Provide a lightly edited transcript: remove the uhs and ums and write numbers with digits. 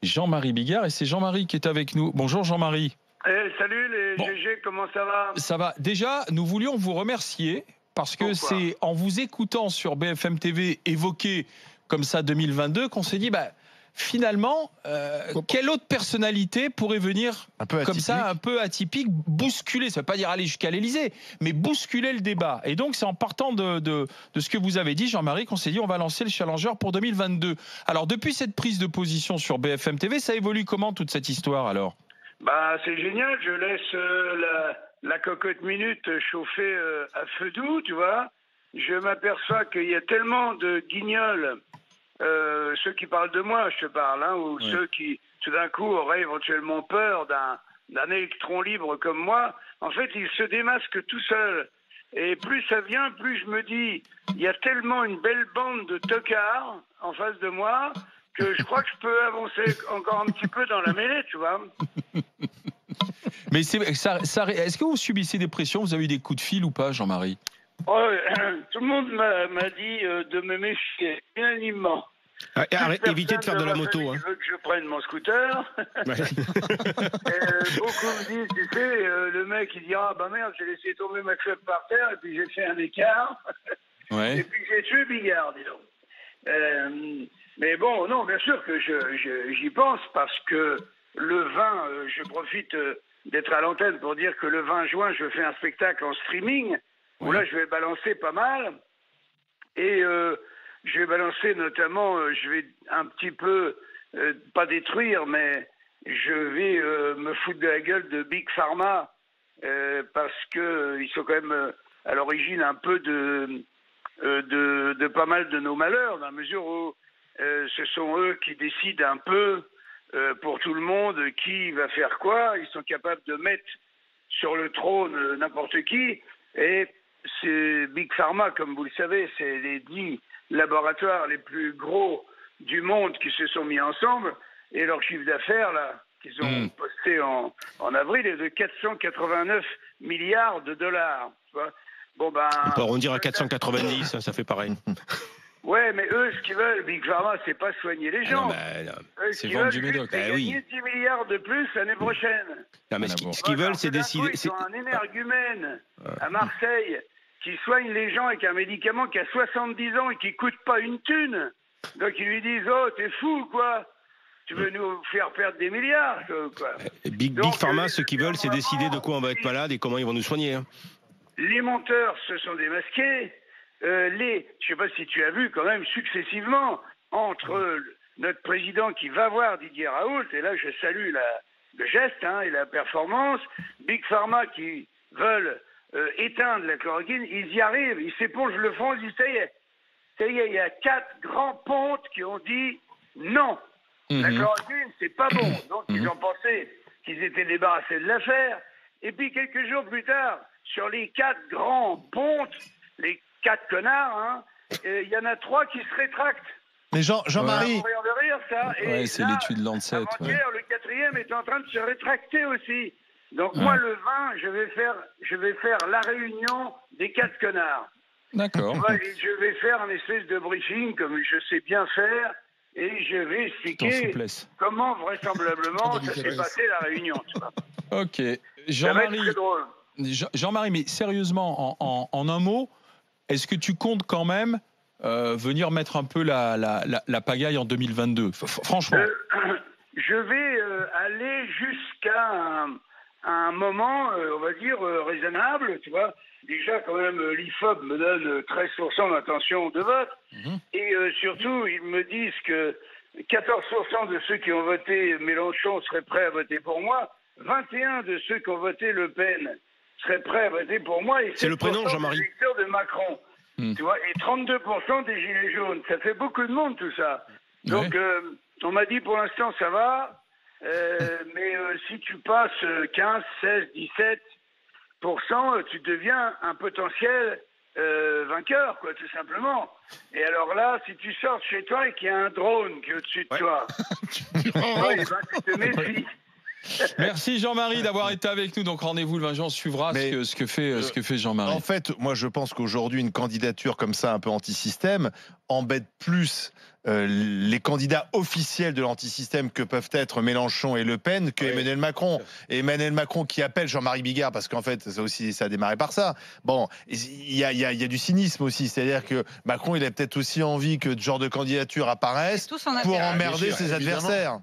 Jean-Marie Bigard, et c'est Jean-Marie qui est avec nous. Bonjour Jean-Marie. Salut les GG, comment ça va? Ça va. Déjà, nous voulions vous remercier parce que c'est en vous écoutant sur BFM TV évoquer comme ça 2022 qu'on s'est dit, finalement, quelle autre personnalité pourrait venir comme ça, un peu atypique, bousculer, ça ne veut pas dire aller jusqu'à l'Élysée, mais bousculer le débat. Et donc, c'est en partant de ce que vous avez dit, Jean-Marie, qu'on s'est dit, on va lancer le Challenger pour 2022. Alors, depuis cette prise de position sur BFM TV, ça évolue comment toute cette histoire alors? C'est génial, je laisse la cocotte minute chauffer à feu doux, tu vois. Je m'aperçois qu'il y a tellement de guignols, ceux qui parlent de moi, je te parle, ou ceux qui, tout d'un coup, auraient éventuellement peur d'un électron libre comme moi. En fait, ils se démasquent tout seuls. Et plus ça vient, plus je me dis, il y a tellement une belle bande de tocards en face de moi que je crois que je peux avancer encore un petit peu dans la mêlée, tu vois. Mais est-ce que vous subissez des pressions? Vous avez eu des coups de fil ou pas, Jean-Marie? Tout le monde m'a dit de me méfier unanimement. Évitez de faire de la moto. Il veut que je prenne mon scooter. Beaucoup me disent, tu sais, le mec il dit merde, j'ai laissé tomber ma clope par terre et puis j'ai fait un écart. Et puis j'ai tué Bigard, dis donc. Mais bon, non, bien sûr que j'y pense parce que le 20, je profite d'être à l'antenne pour dire que le 20 juin, je fais un spectacle en streaming où là, je vais balancer pas mal. Et je vais balancer notamment, je vais un petit peu, pas détruire, mais je vais me foutre de la gueule de Big Pharma parce qu'ils sont quand même à l'origine un peu de pas mal de nos malheurs, dans la mesure où ce sont eux qui décident un peu pour tout le monde qui va faire quoi. Ils sont capables de mettre sur le trône n'importe qui. Et c'est Big Pharma, comme vous le savez, c'est les 10 laboratoires les plus gros du monde qui se sont mis ensemble. Et leur chiffre d'affaires, là, qu'ils ont posté en avril, est de 489 milliards de dollars. Tu vois. On peut arrondir à 490, ça fait pareil. Ouais, mais eux, ce qu'ils veulent, Big Pharma, c'est pas soigner les gens. C'est vendre du médoc. C'est gagner 10 milliards de plus l'année prochaine. Ce qu'ils veulent, c'est décider. Ils ont un énergumène à Marseille qui soigne les gens avec un médicament qui a 70 ans et qui coûte pas une thune. Donc ils lui disent, t'es fou, quoi. Tu veux nous faire perdre des milliards, quoi. Big Pharma, ce qu'ils veulent, c'est décider de quoi on va être malade et comment ils vont nous soigner. Les menteurs se sont démasqués. Je sais pas si tu as vu quand même successivement entre notre président qui va voir Didier Raoult, et là je salue le geste et la performance, Big Pharma qui veulent éteindre la chloroquine, ils y arrivent, ils s'épongent le front, ils disent ça y est, il y a 4 grands pontes qui ont dit non, la chloroquine c'est pas bon, donc ils ont pensé qu'ils étaient débarrassés de l'affaire, et puis quelques jours plus tard, sur les 4 grands pontes, les 4 connards, il y en a 3 qui se rétractent. Mais Jean-Marie... C'est l'étude Lancet. Avant-hier, le 4e est en train de se rétracter aussi. Donc moi, le 20, je vais faire la réunion des 4 connards. D'accord. Je vais faire un espèce de briefing, comme je sais bien faire, et je vais expliquer comment vraisemblablement ça s'est passé la réunion. Tu vois. Ok. Ça va être très drôle. Jean-Marie, mais sérieusement, en un mot, est-ce que tu comptes quand même venir mettre un peu la pagaille en 2022 franchement? Je vais aller jusqu'à un moment, on va dire, raisonnable, tu vois. Déjà, quand même, l'IFOP me donne 13% d'intention de vote. Et surtout, ils me disent que 14% de ceux qui ont voté Mélenchon seraient prêts à voter pour moi. 21% de ceux qui ont voté Le Pen seraient prêts à voter pour moi. Et c'est le prénom, Jean-Marie. des électeurs de Macron. Tu vois, et 32% des Gilets jaunes. Ça fait beaucoup de monde, tout ça. Donc, on m'a dit, pour l'instant, ça va. Mais si tu passes 15, 16, 17%, tu deviens un potentiel vainqueur, quoi, tout simplement. Et alors là, si tu sors de chez toi et qu'il y a un drone qui est au-dessus de toi, tu te méfies. Merci Jean-Marie d'avoir été avec nous. Donc rendez-vous le 20 juin, on suivra ce que fait Jean-Marie. En fait, moi je pense qu'aujourd'hui une candidature comme ça un peu anti-système embête plus les candidats officiels de l'antisystème que peuvent être Mélenchon et Le Pen que Emmanuel Macron. Et Emmanuel Macron qui appelle Jean-Marie Bigard, parce qu'en fait ça a démarré par ça. Bon, il y a du cynisme aussi, c'est-à-dire que Macron il a peut-être aussi envie que ce genre de candidature apparaisse pour emmerder ses adversaires.